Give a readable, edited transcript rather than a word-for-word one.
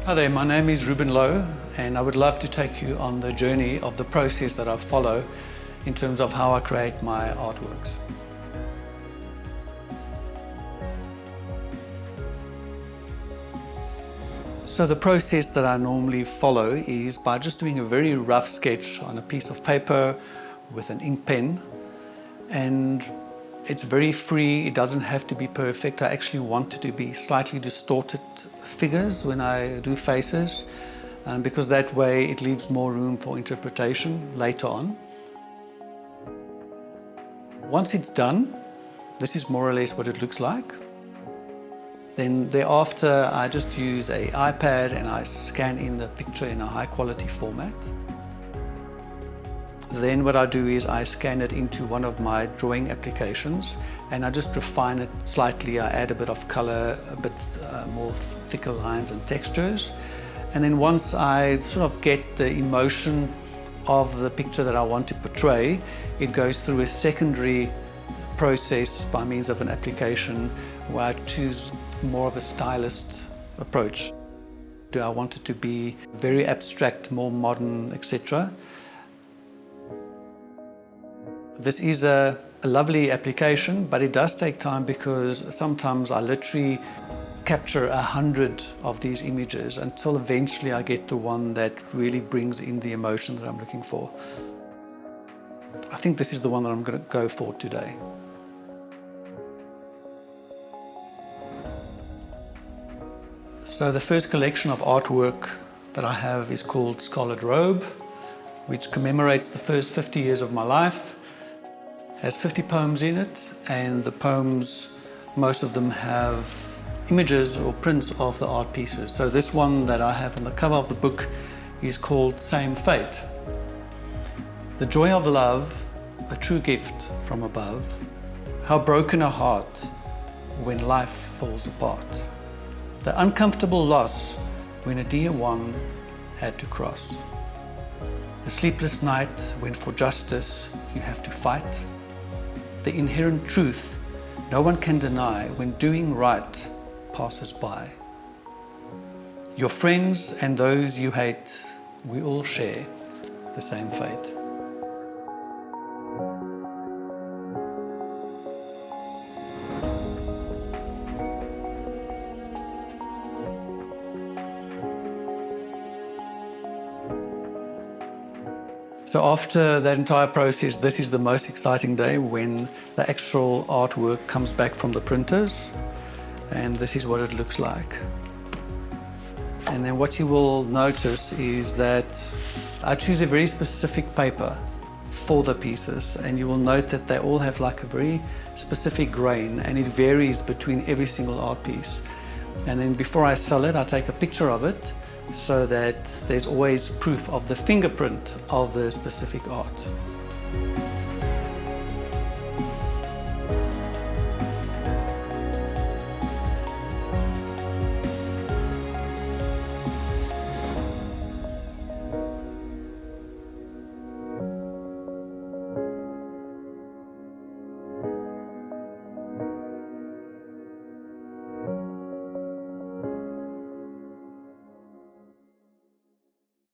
Hi there, my name is Reuben Louw, and I would love to take you on the journey of the process that I follow in terms of how I create my artworks. So the process that I normally follow is by just doing a very rough sketch on a piece of paper with an ink pen, and it's very free. It doesn't have to be perfect. I actually want it to be slightly distorted figures when I do faces, because that way it leaves more room for interpretation later on. Once it's done, this is more or less what it looks like. Then thereafter, I just use an iPad and I scan in the picture in a high quality format. Then what I do is I scan it into one of my drawing applications and I just refine it slightly. I add a bit of color, a bit more thicker lines and textures. And then once I sort of get the emotion of the picture that I want to portray, it goes through a secondary process by means of an application where I choose more of a stylist approach. Do I want it to be very abstract, more modern, etc.? This is a lovely application, but it does take time because sometimes I literally capture 100 of these images until eventually I get the one that really brings in the emotion that I'm looking for. I think this is the one that I'm going to go for today. So the first collection of artwork that I have is called Scarlet Robe, which commemorates the first 50 years of my life. It has 50 poems in it, and the poems, most of them have images or prints of the art pieces. So this one that I have on the cover of the book is called Same Fate. The joy of love, a true gift from above. How broken a heart when life falls apart. The uncomfortable loss when a dear one had to cross. The sleepless night when for justice you have to fight. The inherent truth no one can deny when doing right passes by. Your friends and those you hate, we all share the same fate. So after that entire process, this is the most exciting day when the actual artwork comes back from the printers, and this is what it looks like. And then what you will notice is that I choose a very specific paper for the pieces, and you will note that they all have like a very specific grain, and it varies between every single art piece. And then before I sell it, I take a picture of it so that there's always proof of the fingerprint of the specific art.